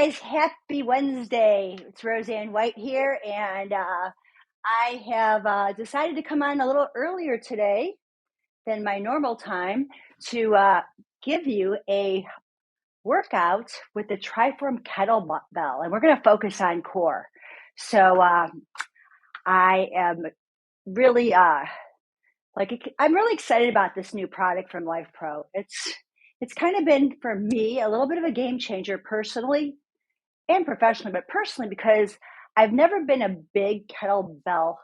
guys, happy Wednesday. It's Roseanne White here, and I have decided to come on a little earlier today than my normal time to give you a workout with the Triform Kettlebell, and we're going to focus on core. So I am really I'm really excited about this new product from Life Pro. It's kind of been for me a little bit of a game changer personally and professionally, but personally because I've never been a big kettlebell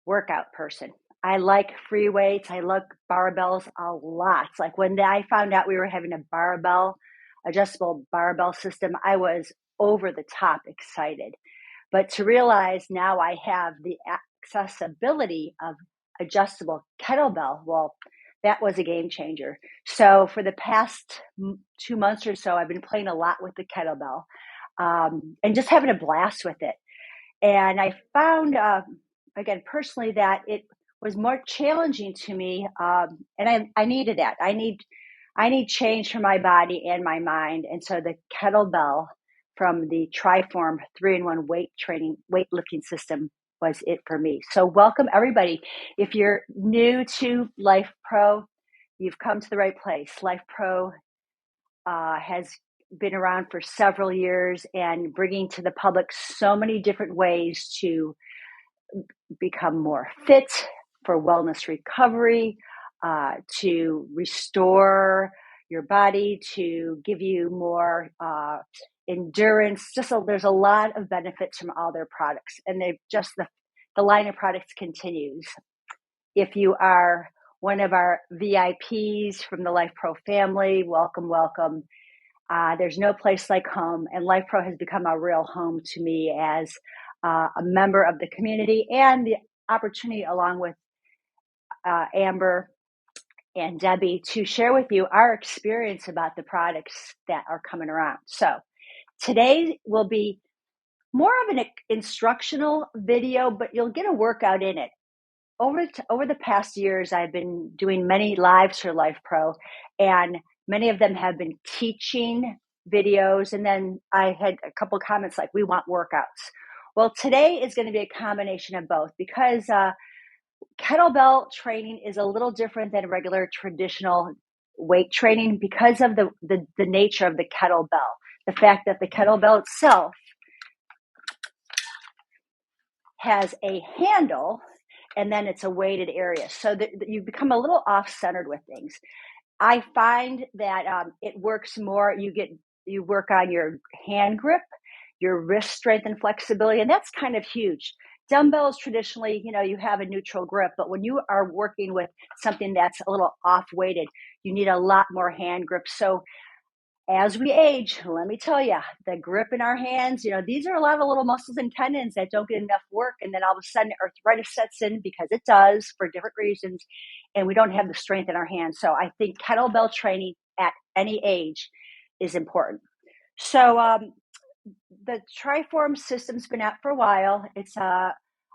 workout person. I like free weights. I like barbells a lot. Like when I found out we were having a adjustable barbell system, I was over the top excited. But to realize now I have the accessibility of adjustable kettlebell, well, that was a game changer. So for the past 2 months or so, I've been playing a lot with the kettlebell and just having a blast with it. And I found, again, personally, that it was more challenging to me, and I needed that. I need change for my body and my mind. And so the kettlebell from the Triform 3-in-1 weightlifting system was it for me. So welcome everybody. If you're new to Life Pro, you've come to the right place. Life Pro has been around for several years and bringing to the public so many different ways to become more fit for wellness recovery, to restore your body, to give you more endurance. There's a lot of benefits from all their products, and the line of products continues. If you are one of our VIPs from the Life Pro family, welcome, welcome. There's no place like home, and Life Pro has become a real home to me as a member of the community, and the opportunity along with Amber and Debbie to share with you our experience about the products that are coming around. So today will be more of an instructional video, but you'll get a workout in it. Over the past years, I've been doing many lives for Life Pro, and many of them have been teaching videos. And then I had a couple comments like, we want workouts. Well, today is going to be a combination of both because kettlebell training is a little different than regular traditional weight training because of the nature of the kettlebell. The fact that the kettlebell itself has a handle and then it's a weighted area. So that you become a little off-centered with things. I find that it works more, you work on your hand grip, your wrist strength and flexibility, and that's kind of huge. Dumbbells traditionally, you have a neutral grip, but when you are working with something that's a little off-weighted, you need a lot more hand grip. So as we age, let me tell you, the grip in our hands, these are a lot of little muscles and tendons that don't get enough work. And then all of a sudden arthritis sets in because it does for different reasons. And we don't have the strength in our hands. So I think kettlebell training at any age is important. So the Triform system's been out for a while. It's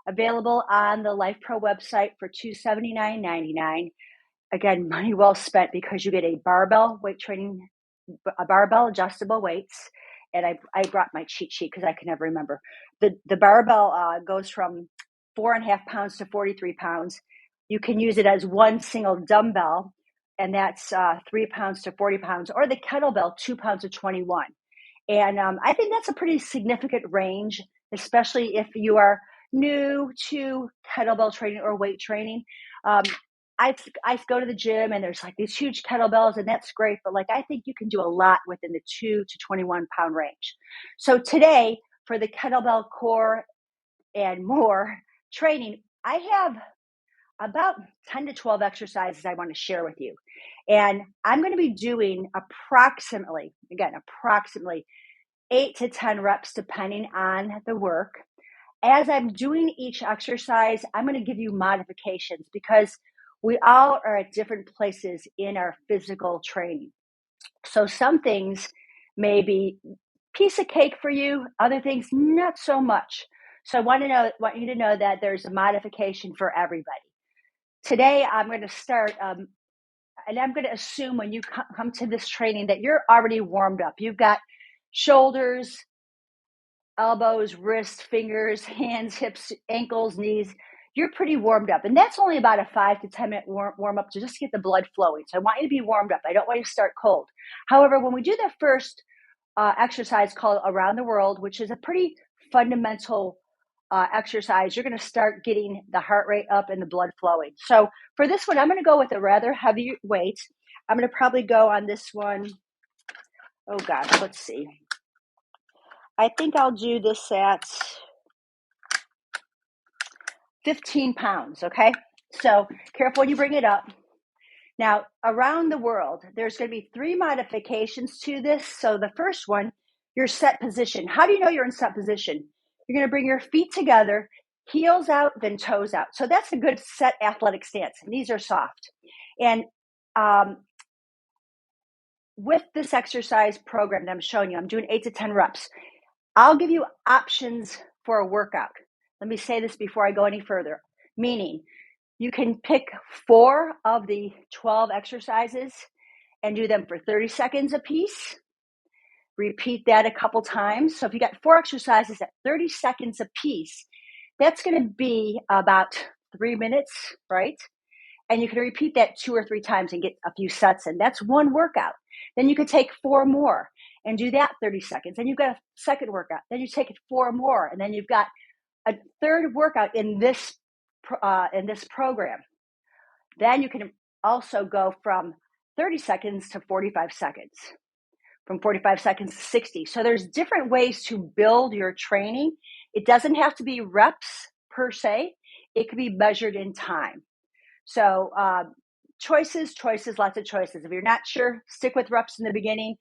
available on the Life Pro website for $279.99. Again, money well spent because you get a barbell adjustable weights. And I brought my cheat sheet because I can never remember. The barbell goes from 4.5 pounds to 43 pounds. You can use it as one single dumbbell, and that's 3 pounds to 40 pounds, or the kettlebell, 2 pounds to 21. And I think that's a pretty significant range, especially if you are new to kettlebell training or weight training. I go to the gym and there's like these huge kettlebells, and that's great. But I think you can do a lot within the 2 to 21 pound range. So today for the kettlebell core and more training, I have about 10 to 12 exercises I want to share with you. And I'm going to be doing approximately 8 to 10 reps, depending on the work. As I'm doing each exercise, I'm going to give you modifications because we all are at different places in our physical training. So some things may be piece of cake for you, other things not so much. So I want you to know that there's a modification for everybody. Today, I'm going to start, and I'm going to assume when you come to this training that you're already warmed up. You've got shoulders, elbows, wrists, fingers, hands, hips, ankles, knees, you're pretty warmed up. And that's only about a 5 to 10 minute warm up to just get the blood flowing. So I want you to be warmed up. I don't want you to start cold. However, when we do the first exercise called Around the World, which is a pretty fundamental exercise, you're going to start getting the heart rate up and the blood flowing. So for this one, I'm going to go with a rather heavy weight. I'm going to probably go on this one. Oh gosh, let's see. I think I'll do this at 15 pounds, okay? So careful when you bring it up. Now, around the world, there's going to be 3 modifications to this. So the first one, your set position. How do you know you're in set position? You're going to bring your feet together, heels out, then toes out. So that's a good set athletic stance. Knees are soft. And with this exercise program that I'm showing you, I'm doing 8 to 10 reps. I'll give you options for a workout. Let me say this before I go any further, meaning you can pick 4 of the 12 exercises and do them for 30 seconds a piece. Repeat that a couple times. So if you got 4 exercises at 30 seconds a piece, that's going to be about 3 minutes, right? And you can repeat that 2 or 3 times and get a few sets in. That's one workout. Then you could take 4 more and do that 30 seconds. Then you've got a second workout. Then you take it 4 more, and then you've got a third workout in this program. Then you can also go from 30 seconds to 45 seconds, from 45 seconds to 60. So there's different ways to build your training. It doesn't have to be reps per se. It could be measured in time. So choices, lots of choices. If you're not sure, stick with reps in the beginning,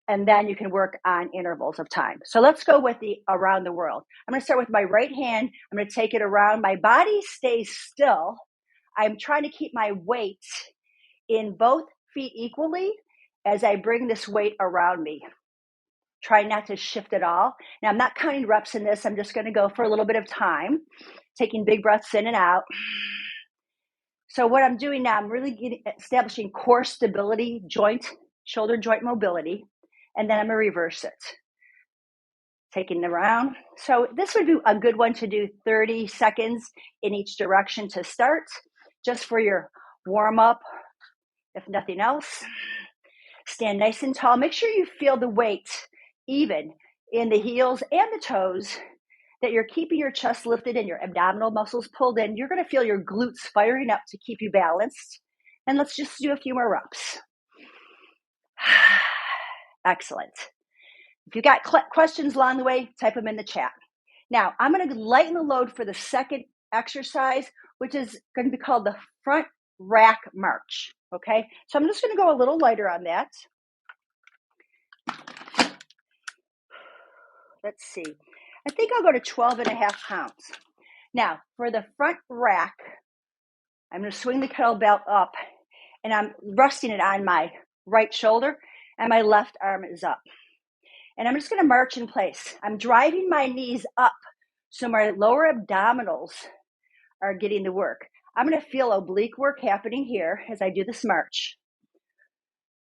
and then you can work on intervals of time. So let's go with the around the world. I'm going to start with my right hand. I'm going to take it around. My body stays still. I'm trying to keep my weight in both feet equally as I bring this weight around me. Try not to shift at all. Now, I'm not counting reps in this. I'm just going to go for a little bit of time, taking big breaths in and out. So what I'm doing now, I'm really establishing core stability, shoulder joint mobility, and then I'm going to reverse it. Taking it around. So this would be a good one to do 30 seconds in each direction to start, just for your warm up, if nothing else. Stand nice and tall. Make sure you feel the weight even in the heels and the toes, that you're keeping your chest lifted and your abdominal muscles pulled in. You're going to feel your glutes firing up to keep you balanced. And let's just do a few more reps. Excellent. If you got questions along the way, type them in the chat. Now, I'm going to lighten the load for the second exercise, which is going to be called the front rack march. Okay, so I'm just going to go a little lighter on that. Let's see. I think I'll go to 12 and a half pounds. Now, for the front rack, I'm going to swing the kettlebell up, and I'm resting it on my right shoulder, and my left arm is up. And I'm just going to march in place. I'm driving my knees up so my lower abdominals are getting the work. I'm going to feel oblique work happening here as I do this march.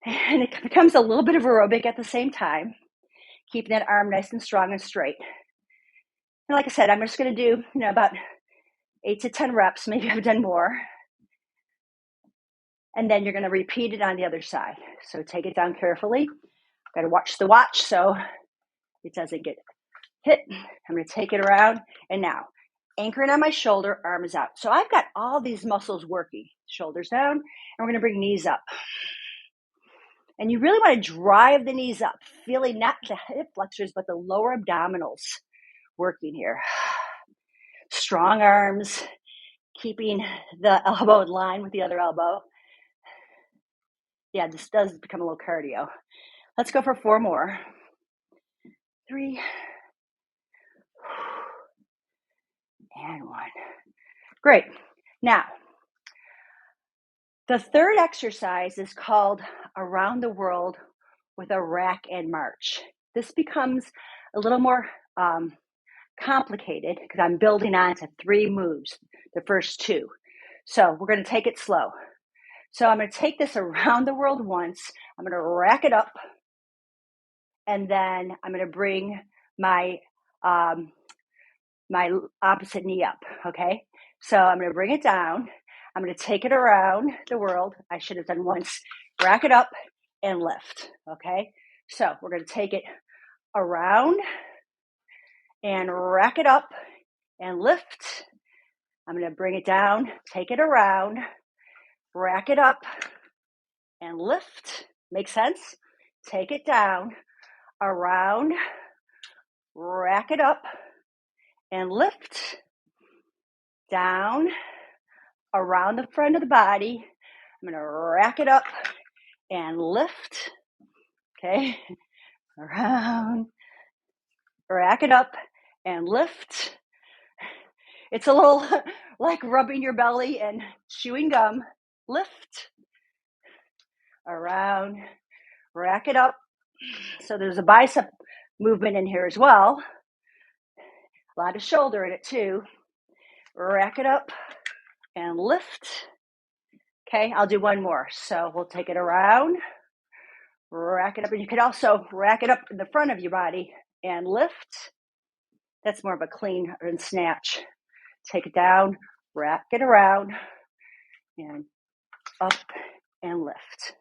And it becomes a little bit of aerobic at the same time, keeping that arm nice and strong and straight. And like I said, I'm just going to do, about 8 to 10 reps. Maybe I've done more. And then you're going to repeat it on the other side. So take it down carefully. Got to watch the watch so it doesn't get hit. I'm going to take it around. And now, anchoring on my shoulder, arm is out. So I've got all these muscles working. Shoulders down, and we're going to bring knees up. And you really want to drive the knees up, feeling not the hip flexors, but the lower abdominals working here. Strong arms, keeping the elbow in line with the other elbow. Yeah, this does become a little cardio. Let's go for 4 more. 3. And 1. Great. Now, the third exercise is called Around the World with a Rack and March. This becomes a little more complicated because I'm building on to 3 moves, the first 2. So we're going to take it slow. So I'm going to take this around the world once. I'm going to rack it up, and then I'm going to bring my my opposite knee up, okay? So I'm going to bring it down. I'm going to take it around the world. I should have done once. Rack it up and lift, okay? So we're going to take it around and rack it up and lift. I'm going to bring it down, take it around, rack it up and lift. Make sense? Take it down, around, rack it up and lift. Down, around the front of the body. I'm going to rack it up and lift. Okay, around, rack it up and lift. It's a little like rubbing your belly and chewing gum. Lift, around, rack it up. So there's a bicep movement in here as well. A lot of shoulder in it too. Rack it up and lift. Okay, I'll do one more. So we'll take it around, rack it up, and you can also rack it up in the front of your body and lift. That's more of a clean and snatch. Take it down, rack it around, and up and lift.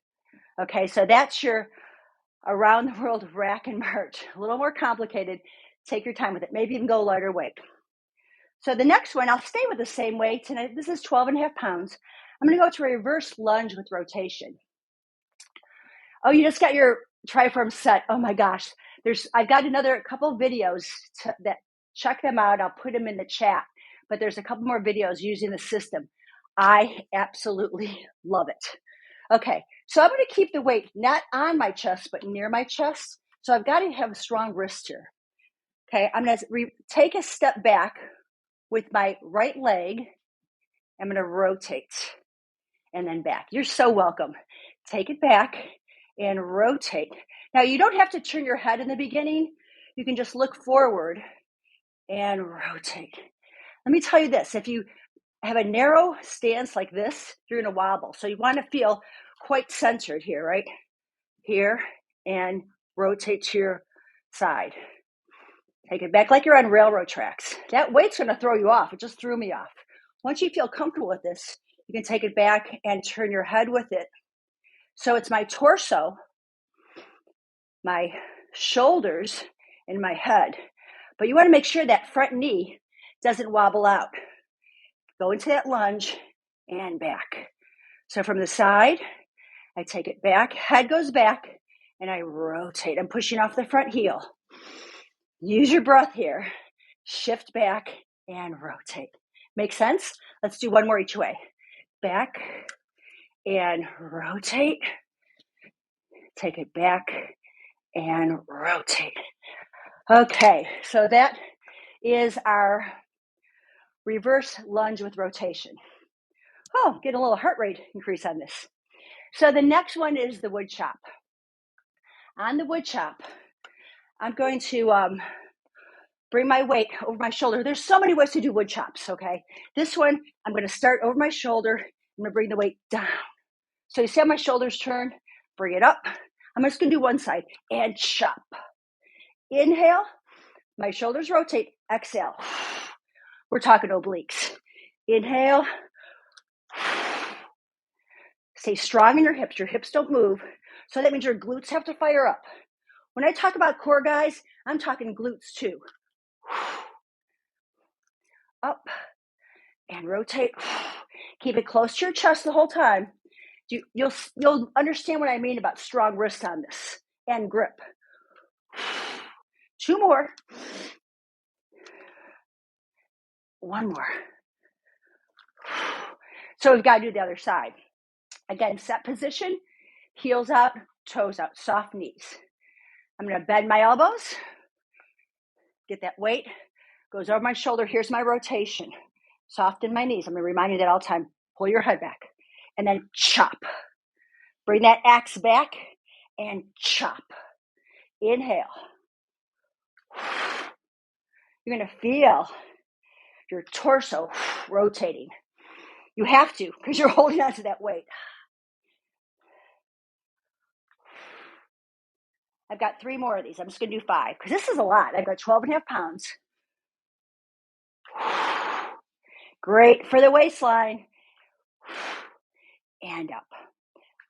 Okay, so that's your around the world rack and march. A little more complicated. Take your time with it. Maybe even go lighter weight. So the next one, I'll stay with the same weight. And this is 12.5 pounds. I'm going to go to a reverse lunge with rotation. Oh, you just got your Triform set. Oh my gosh. I've got another couple videos that check them out. I'll put them in the chat, but there's a couple more videos using the system. I absolutely love it. Okay, so I'm going to keep the weight not on my chest, but near my chest. So I've got to have a strong wrist here. Okay, I'm going to take a step back with my right leg. I'm going to rotate and then back. You're so welcome. Take it back and rotate. Now, you don't have to turn your head in the beginning. You can just look forward and rotate. Let me tell you this. If you have a narrow stance like this, you're going to wobble. So you want to feel quite centered here, right? Here, and rotate to your side. Take it back like you're on railroad tracks. That weight's going to throw you off. It just threw me off. Once you feel comfortable with this, you can take it back and turn your head with it. So it's my torso, my shoulders, and my head. But you want to make sure that front knee doesn't wobble out. Go into that lunge and back. So from the side, I take it back, head goes back, and I rotate. I'm pushing off the front heel. Use your breath here. Shift back and rotate. Make sense? Let's do one more each way. Back and rotate. Take it back and rotate. Okay, so that is our reverse lunge with rotation. Oh, get a little heart rate increase on this. So the next one is the wood chop. On the wood chop, I'm going to bring my weight over my shoulder. There's so many ways to do wood chops, okay? This one, I'm going to start over my shoulder. I'm going to bring the weight down. So you see how my shoulders turn? Bring it up. I'm just going to do one side and chop. Inhale, my shoulders rotate. Exhale. We're talking obliques. Inhale. Stay strong in your hips. Your hips don't move. So that means your glutes have to fire up. When I talk about core, guys, I'm talking glutes too. Up and rotate. Keep it close to your chest the whole time. You'll understand what I mean about strong wrist on this and grip. 2 more. 1 more. So we've got to do the other side. Again, set position, heels out, toes out, soft knees. I'm going to bend my elbows, get that weight, goes over my shoulder. Here's my rotation. Soften my knees. I'm going to remind you that all the time. Pull your head back and then chop. Bring that axe back and chop. Inhale. You're going to feel your torso rotating. You have to because you're holding on to that weight. I've got 3 more of these. I'm just going to do 5 because this is a lot. I've got 12.5 pounds. Great for the waistline. And up.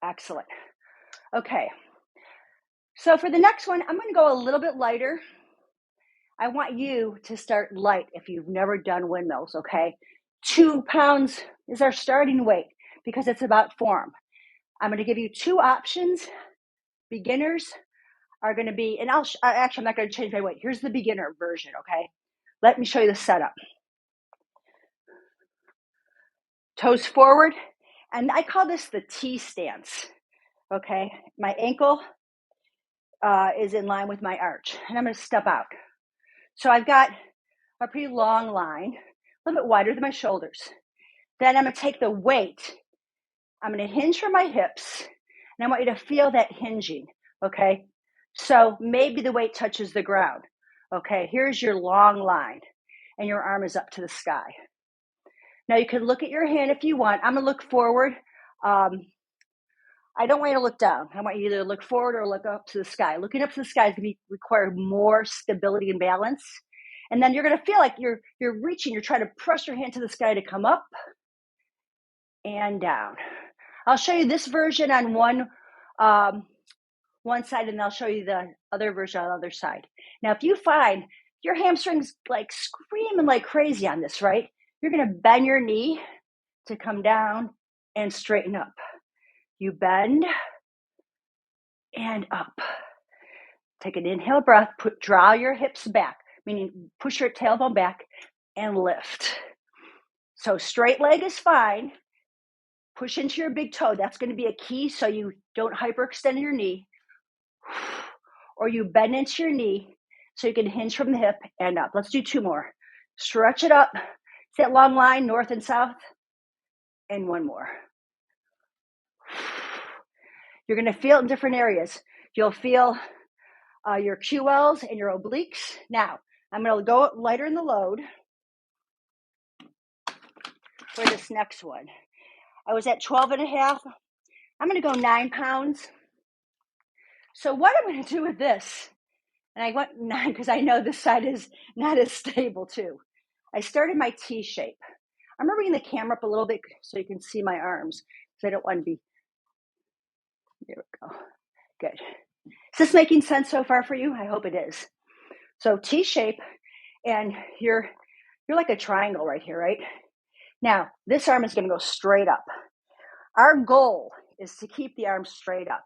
Excellent. Okay. So for the next one, I'm going to go a little bit lighter. I want you to start light if you've never done windmills, okay? 2 pounds is our starting weight because it's about form. I'm going to give you 2 options. Beginners are going to be, and actually, I'm not going to change my weight. Here's the beginner version, okay? Let me show you the setup. Toes forward, and I call this the T stance, okay? My ankle is in line with my arch, and I'm going to step out. So I've got a pretty long line, a little bit wider than my shoulders. Then I'm going to take the weight. I'm going to hinge from my hips, and I want you to feel that hinging, okay? So maybe the weight touches the ground, okay? Here's your long line, and your arm is up to the sky. Now you can look at your hand if you want. I'm going to look forward. I don't want you to look down. I want you to either look forward or look up to the sky. Looking up to the sky is going to require more stability and balance. And then you're going to feel like you're reaching. You're trying to press your hand to the sky to come up and down. I'll show you this version on one side, and I'll show you the other version on the other side. Now, if you find your hamstrings like screaming like crazy on this, right? You're going to bend your knee to come down and straighten up. You bend and up. Take an inhale breath, draw your hips back, meaning push your tailbone back and lift. So straight leg is fine. Push into your big toe. That's going to be a key so you don't hyperextend your knee. Or you bend into your knee so you can hinge from the hip and up. Let's do 2 more. Stretch it up. It's that long line, north and south. And 1 more. You're going to feel it in different areas. You'll feel your QLs and your obliques. Now, I'm going to go lighter in the load for this next one. I was at 12.5. I'm going to go 9 pounds. So what I'm going to do with this, and I went 9 because I know this side is not as stable too. I started my T shape. I'm going to bring the camera up a little bit so you can see my arms because I don't want to be, there we go. Good. Is this making sense so far for you? I hope it is. So T shape, and you're like a triangle right here, right? Now, this arm is going to go straight up. Our goal is to keep the arm straight up.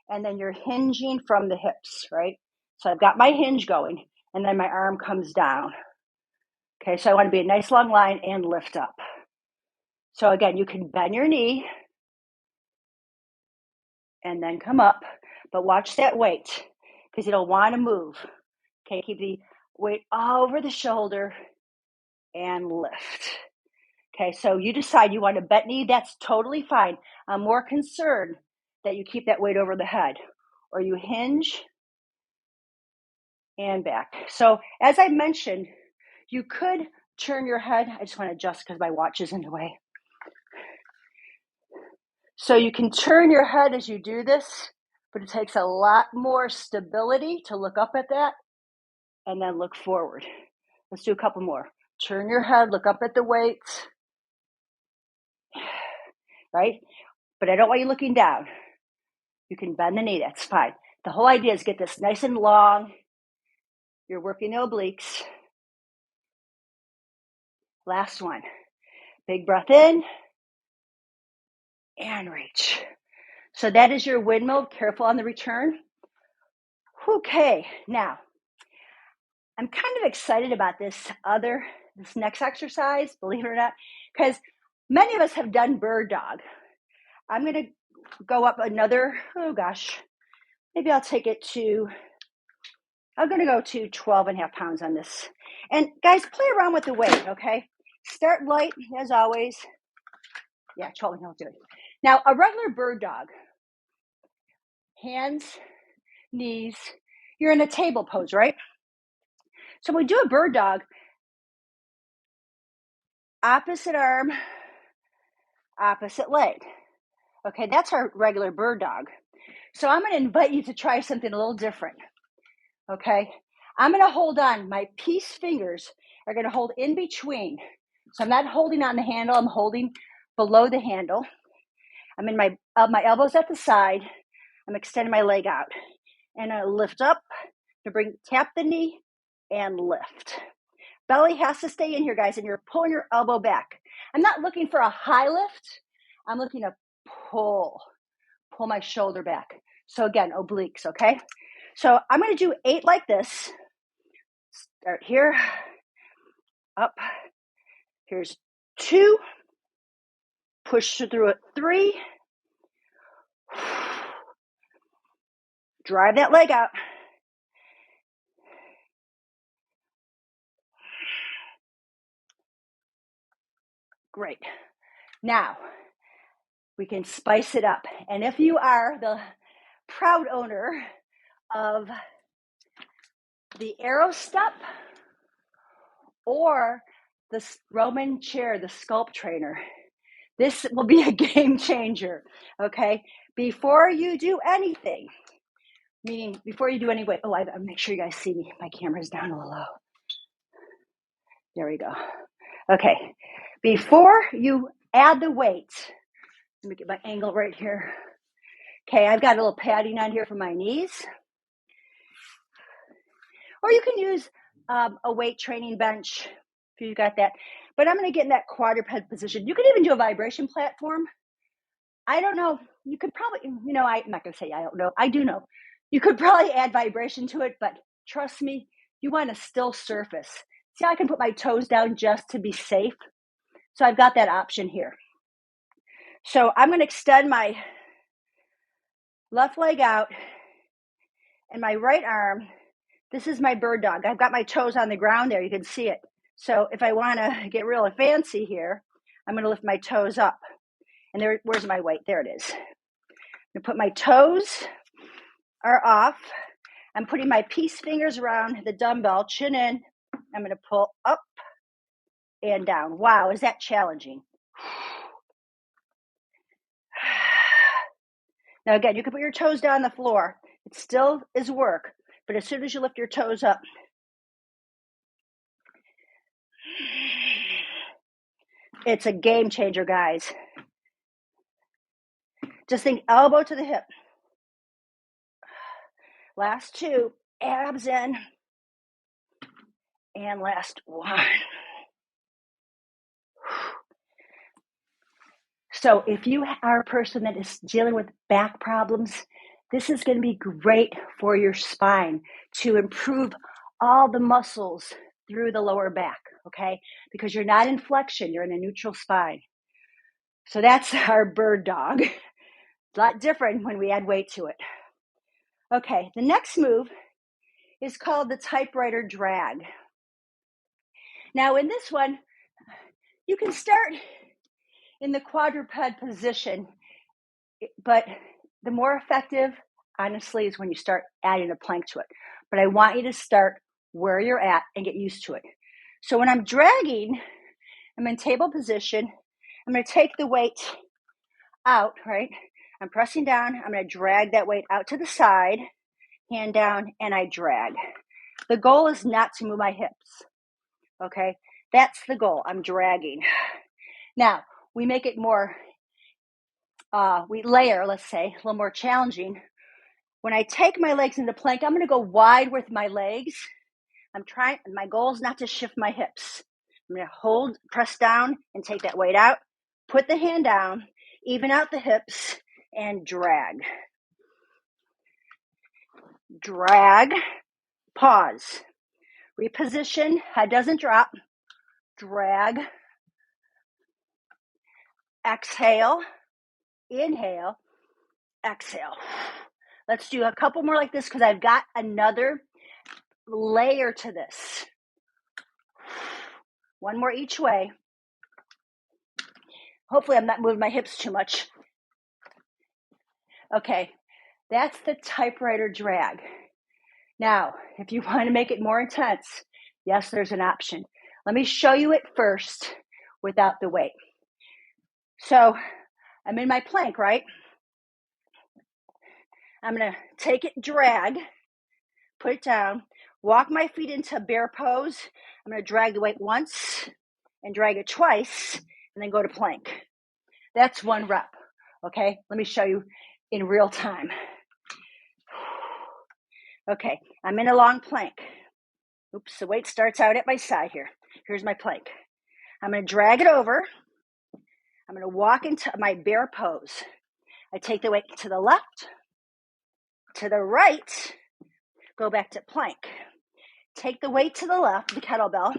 And then you're hinging from the hips, right? So I've got my hinge going, and then my arm comes down. Okay, so I want to be a nice long line and lift up. So again, you can bend your knee and then come up, but watch that weight because you don't want to move. Okay, keep the weight over the shoulder and lift. Okay, so you decide you want to bend knee, that's totally fine. I'm more concerned that you keep that weight over the head, or you hinge and back. So as I mentioned, you could turn your head. I just want to adjust because my watch is in the way. So you can turn your head as you do this, but it takes a lot more stability to look up at that and then look forward. Let's do a couple more. Turn your head, look up at the weights, right? But I don't want you looking down. You can bend the knee, that's fine. The whole idea is get this nice and long. You're working the obliques. Last one. Big breath in and reach. So that is your windmill. Careful on the return. Okay, now I'm kind of excited about this next exercise, believe it or not, because many of us have done bird dog. I'm going to go up another, maybe I'll take it to, I'm going to go to 12.5 pounds on this. And guys, play around with the weight, okay? Start light, as always. Yeah, 12.5 will do it. Now, a regular bird dog, hands, knees, you're in a table pose, right? So when we do a bird dog, opposite arm, opposite leg. Okay, that's our regular bird dog. So I'm going to invite you to try something a little different, okay? I'm going to hold on. My peace fingers are going to hold in between. So I'm not holding on the handle. I'm holding below the handle. I'm in my elbows at the side. I'm extending my leg out. And I lift up to tap the knee and lift. Belly has to stay in here, guys, and you're pulling your elbow back. I'm not looking for a high lift. I'm looking to pull my shoulder back. So again, obliques, okay? So I'm going to do 8 like this. Start here, up. Here's 2. Push through it, 3. Drive that leg out. Great. Now, we can spice it up. And if you are the proud owner of the arrow step or the Roman chair, the sculpt trainer, this will be a game changer, okay? Before you do anything, meaning before you do any weight, I make sure you guys see me. My camera's down a little low. There we go. Okay, before you add the weight, let me get my angle right here. Okay, I've got a little padding on here for my knees. Or you can use a weight training bench if you've got that. But I'm going to get in that quadruped position. You can even do a vibration platform. I don't know. You could probably, I'm not going to say I don't know. I do know. You could probably add vibration to it, but trust me, you want a still surface. See how I can put my toes down just to be safe? So I've got that option here. So I'm going to extend my left leg out and my right arm. This is my bird dog. I've got my toes on the ground there. You can see it. So if I want to get really fancy here, I'm going to lift my toes up. And where's my weight? There it is. I'm going to put my toes are off. I'm putting my peace fingers around the dumbbell, chin in. I'm going to pull up and down. Wow, is that challenging? Now again, you can put your toes down on the floor. It still is work, but as soon as you lift your toes up, it's a game changer, guys. Just think elbow to the hip. Last 2, abs in. And last 1. So if you are a person that is dealing with back problems, this is going to be great for your spine to improve all the muscles through the lower back, okay? Because you're not in flexion, you're in a neutral spine. So that's our bird dog. It's a lot different when we add weight to it. Okay, the next move is called the typewriter drag. Now in this one, you can start in the quadruped position, but the more effective, honestly, is when you start adding a plank to it. But I want you to start where you're at and get used to it. So when I'm dragging, I'm in table position. I'm going to take the weight out, right? I'm pressing down. I'm going to drag that weight out to the side, hand down, and I drag. The goal is not to move my hips, okay? That's the goal. I'm dragging. Now, we make it more, we layer, let's say, a little more challenging. When I take my legs into plank, I'm going to go wide with my legs. My goal is not to shift my hips. I'm going to hold, press down, and take that weight out. Put the hand down, even out the hips, and drag. Drag, pause. Reposition, head doesn't drop. Drag, exhale, inhale, exhale. Let's do a couple more like this because I've got another layer to this. One more each way. Hopefully I'm not moving my hips too much. Okay, that's the typewriter drag. Now, if you want to make it more intense, yes, there's an option. Let me show you it first without the weight. So I'm in my plank, right? I'm going to take it, drag, put it down, walk my feet into bear pose. I'm going to drag the weight once and drag it twice and then go to plank. That's 1 rep. Okay, let me show you in real time. Okay, I'm in a long plank. Oops, the weight starts out at my side here. Here's my plank. I'm going to drag it over. I'm going to walk into my bear pose. I take the weight to the left, to the right, go back to plank. Take the weight to the left, the kettlebell,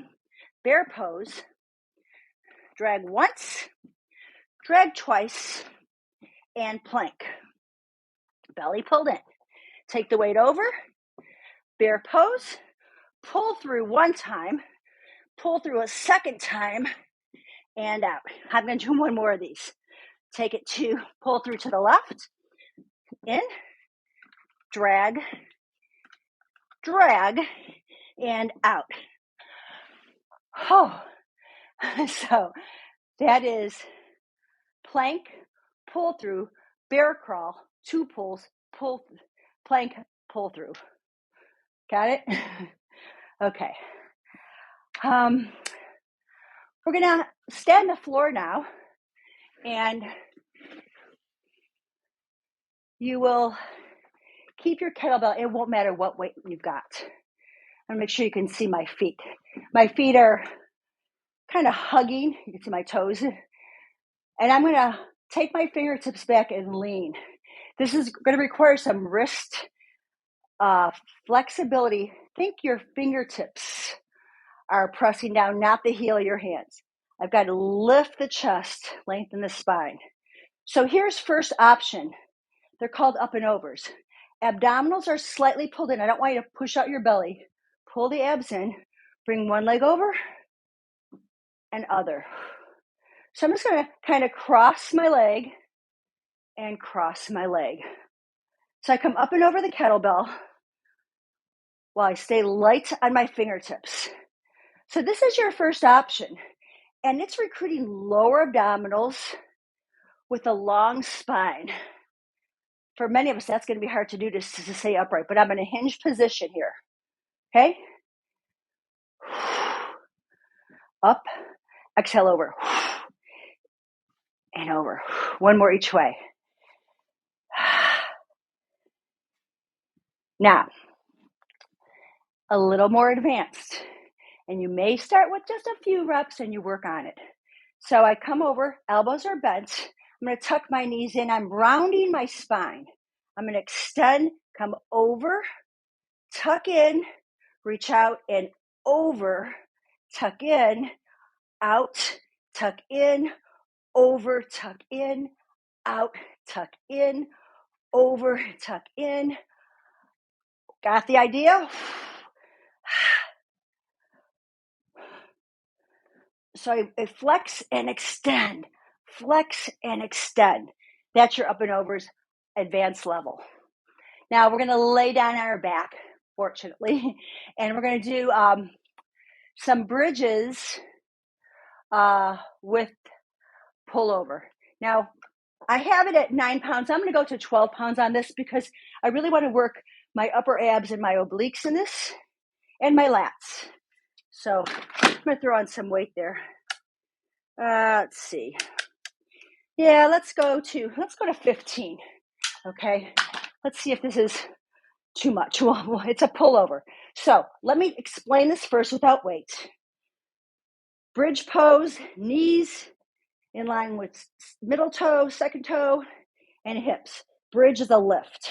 bear pose, drag once, drag twice, and plank. Belly pulled in. Take the weight over, bear pose, pull through 1 time, pull through a 2nd time, and out. I'm going to do 1 more of these. Take it to pull through to the left, in, drag, drag, and out. Oh, so that is plank, pull through, bear crawl, 2 pulls, pull, plank, pull through. Got it? Okay. We're gonna stand on the floor now, and you will keep your kettlebell. It won't matter what weight you've got. I'm gonna make sure you can see my feet. My feet are kind of hugging. You can see my toes. And I'm gonna take my fingertips back and lean. This is gonna require some wrist flexibility. Think your fingertips are pressing down, not the heel of your hands. I've got to lift the chest, lengthen the spine. So here's first option. They're called up and overs. Abdominals are slightly pulled in. I don't want you to push out your belly. Pull the abs in, bring 1 leg over and other. So I'm just gonna kind of cross my leg and cross my leg. So I come up and over the kettlebell while I stay light on my fingertips. So this is your first option, and it's recruiting lower abdominals with a long spine. For many of us, that's going to be hard to do to stay upright, but I'm in a hinge position here, okay? Up, exhale over, and over. 1 more each way. Now, a little more advanced, and you may start with just a few reps and you work on it. So I come over, elbows are bent. I'm going to tuck my knees in. I'm rounding my spine. I'm going to extend, come over, tuck in, reach out and over, tuck in, out, tuck in, over, tuck in, out, tuck in, over, tuck in. Got the idea? So I flex and extend, flex and extend. That's your up and overs advanced level. Now we're going to lay down on our back, fortunately, and we're going to do some bridges with pullover. Now, I have it at 9 pounds. I'm going to go to 12 pounds on this because I really want to work my upper abs and my obliques in this and my lats. So I'm going to throw on some weight there. Let's see. Yeah, let's go to 15. Okay. Let's see if this is too much. Well, it's a pullover. So let me explain this first without weight. Bridge pose, knees in line with middle toe, second toe, and hips. Bridge is a lift.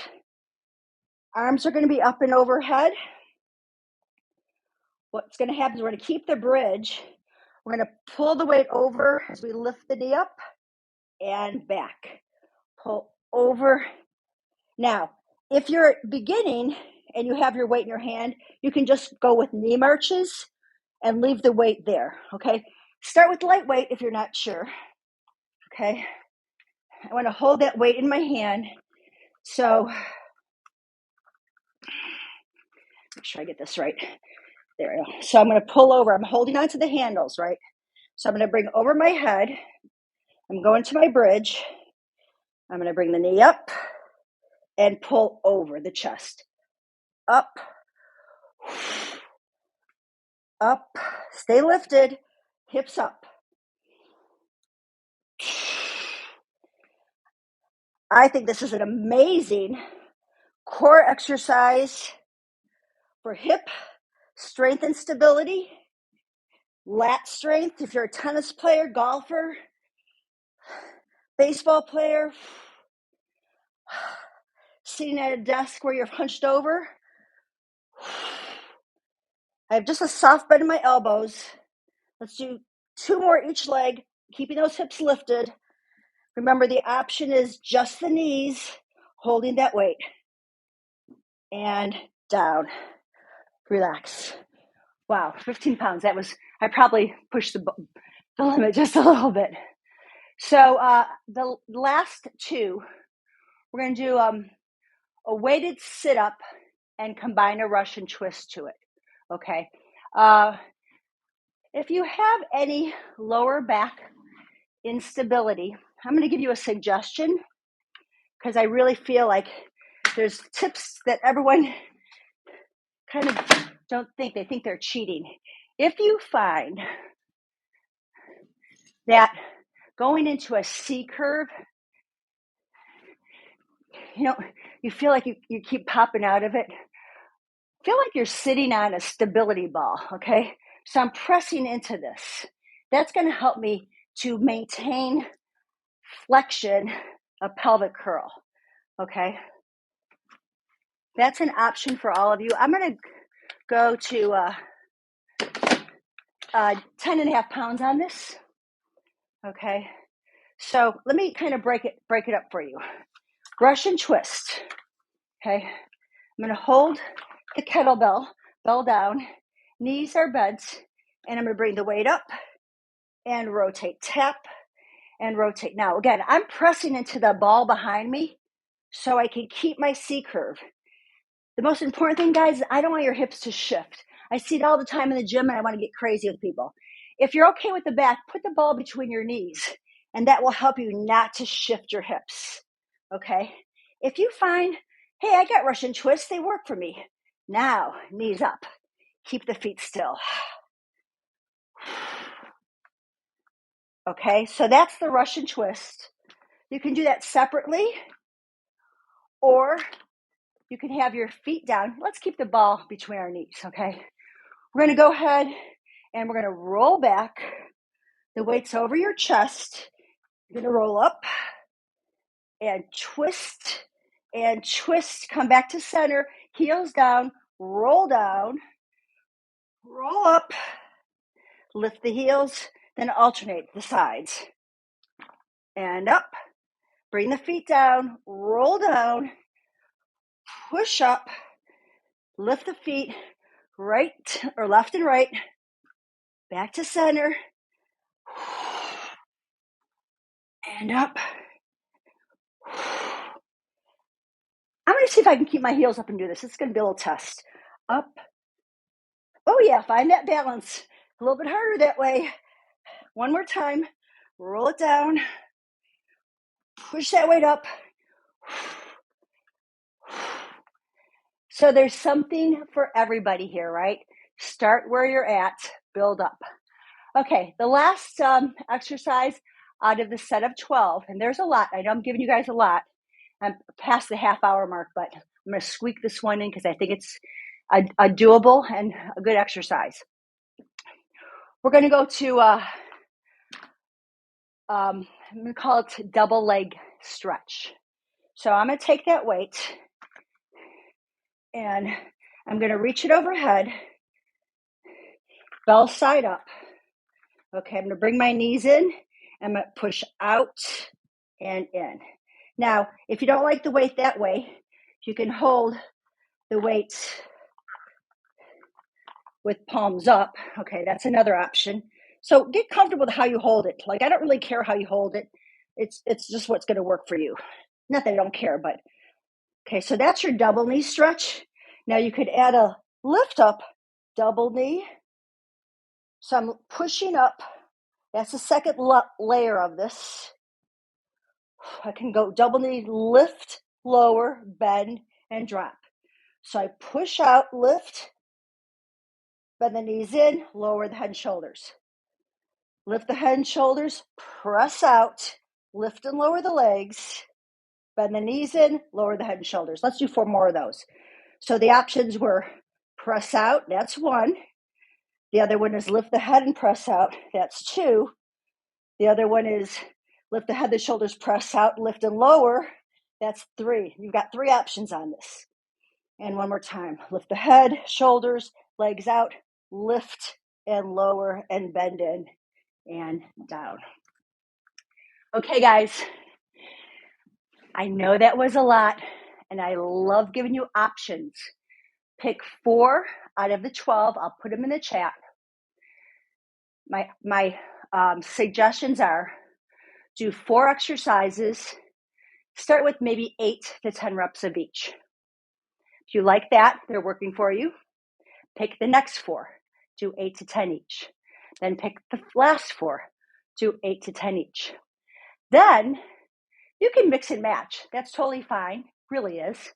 Arms are going to be up and overhead. What's going to happen is we're going to keep the bridge. We're going to pull the weight over as we lift the knee up and back. Pull over. Now, if you're beginning and you have your weight in your hand, you can just go with knee marches and leave the weight there, okay? Start with lightweight if you're not sure, okay? I want to hold that weight in my hand. So, make sure I get this right. There we go. So I'm going to pull over. I'm holding onto the handles, right? So I'm going to bring over my head. I'm going to my bridge. I'm going to bring the knee up and pull over the chest. Up, up, stay lifted, hips up. I think this is an amazing core exercise for hip strength and stability, lat strength if you're a tennis player, golfer, baseball player, sitting at a desk where you're hunched over. I have just a soft bend in my elbows. Let's do 2 more each leg, keeping those hips lifted. Remember, the option is just the knees, holding that weight. And down. Relax. Wow, 15 pounds. I probably pushed the limit just a little bit. So the last 2, we're going to do a weighted sit-up and combine a Russian twist to it. Okay. If you have any lower back instability, I'm going to give you a suggestion because I really feel like there's tips that everyone kind of don't think. They think they're cheating. If you find that going into a C curve, you feel like you keep popping out of it, feel like you're sitting on a stability ball, okay? So I'm pressing into this. That's going to help me to maintain flexion of pelvic curl, okay? That's an option for all of you. I'm going to go to 10.5 pounds on this, okay? So let me kind of break it up for you. Russian twist, okay? I'm going to hold the kettlebell, bell down, knees are bent, and I'm going to bring the weight up and rotate, tap and rotate. Now, again, I'm pressing into the ball behind me so I can keep my C curve. The most important thing, guys, is I don't want your hips to shift. I see it all the time in the gym, and I want to get crazy with people. If you're okay with the back, put the ball between your knees, and that will help you not to shift your hips, okay? If you find, hey, I got Russian twists, they work for me. Now, knees up. Keep the feet still. Okay, so that's the Russian twist. You can do that separately, or you can have your feet down. Let's keep the ball between our knees, okay? We're going to go ahead and we're going to roll back. The weight's over your chest. You're going to roll up and twist, come back to center, heels down, roll up, lift the heels, then alternate the sides. And up, bring the feet down, roll down, push up, lift the feet, right or left and right, back to center, and up. I'm going to see if I can keep my heels up and do this. It's going to be a little test. Up. Oh yeah, find that balance. A little bit harder that way. One more time. Roll it down. Push that weight up. So there's something for everybody here, right? Start where you're at, build up. Okay, the last exercise out of the set of 12, and there's a lot. I know I'm giving you guys a lot. I'm past the half-hour mark, but I'm going to squeak this one in because I think it's a doable and a good exercise. We're going to go to, I'm going to call it double leg stretch. So I'm going to take that weight and I'm going to reach it overhead, bell side up. Okay, I'm going to bring my knees in. I'm going to push out and in. Now, if you don't like the weight that way, you can hold the weight with palms up. Okay, that's another option. So get comfortable with how you hold it. Like, I don't really care how you hold it. It's just what's going to work for you. Not that I don't care, but okay, so that's your double knee stretch. Now you could add a lift up, double knee. So I'm pushing up. That's the second layer of this. I can go double knee, lift, lower, bend, and drop. So I push out, lift, bend the knees in, lower the head and shoulders. Lift the head and shoulders, press out, lift and lower the legs, bend the knees in, lower the head and shoulders. Let's do 4 more of those. So the options were press out, that's 1. The other one is lift the head and press out, that's 2. The other one is lift the head, the shoulders, press out, lift and lower, that's 3. You've got 3 options on this. And one more time, lift the head, shoulders, legs out, lift and lower and bend in and down. Okay, guys, I know that was a lot, and I love giving you options. Pick 4 out of the 12. I'll put them in the chat. My suggestions are do 4 exercises. Start with maybe 8 to 10 reps of each. If you like that, they're working for you, pick the next 4. Do 8 to 10 each. Then pick the last 4. Do 8 to 10 each. Then you can mix and match. That's totally fine, really is.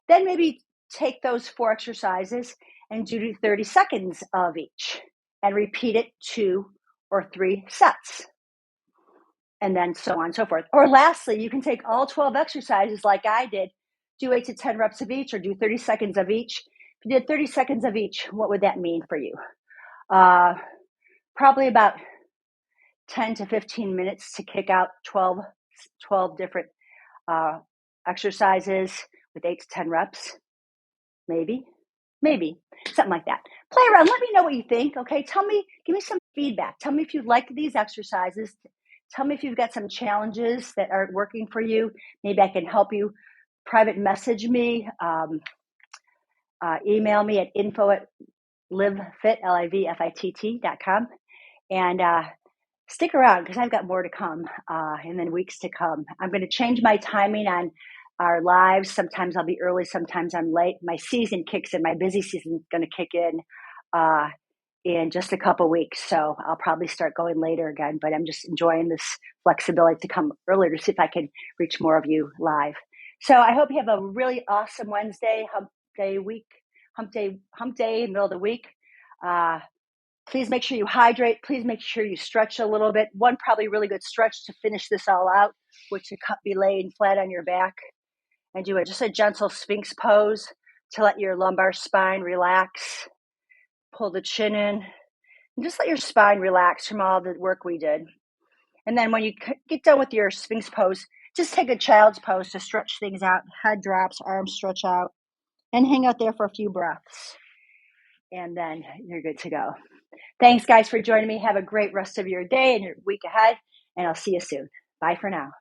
Then maybe take those 4 exercises and do 30 seconds of each and repeat it 2 or 3 sets. And then so on and so forth. Or lastly, you can take all 12 exercises like I did, do 8 to 10 reps of each or do 30 seconds of each. If you did 30 seconds of each, what would that mean for you? Probably about 10 to 15 minutes to kick out 12 different exercises with 8 to 10 reps. Maybe, something like that. Play around. Let me know what you think, okay? Give me some feedback. Tell me if you like these exercises. Tell me if you've got some challenges that aren't working for you. Maybe I can help you. Private message me. Email me at info@livefit.com. And stick around because I've got more to come in the weeks to come. I'm going to change my timing on our lives. Sometimes I'll be early, sometimes I'm late. My season kicks in. My busy season is going to kick in just a couple weeks. So I'll probably start going later again, but I'm just enjoying this flexibility to come earlier to see if I can reach more of you live. So I hope you have a really awesome Wednesday, hump day, middle of the week. Please make sure you hydrate. Please make sure you stretch a little bit. One probably really good stretch to finish this all out, which would be laying flat on your back and do just a gentle Sphinx pose to let your lumbar spine relax. Pull the chin in and just let your spine relax from all the work we did. And then when you get done with your Sphinx pose, just take a child's pose to stretch things out. Head drops, arms stretch out, and hang out there for a few breaths. And then you're good to go. Thanks, guys, for joining me. Have a great rest of your day and your week ahead, and I'll see you soon. Bye for now.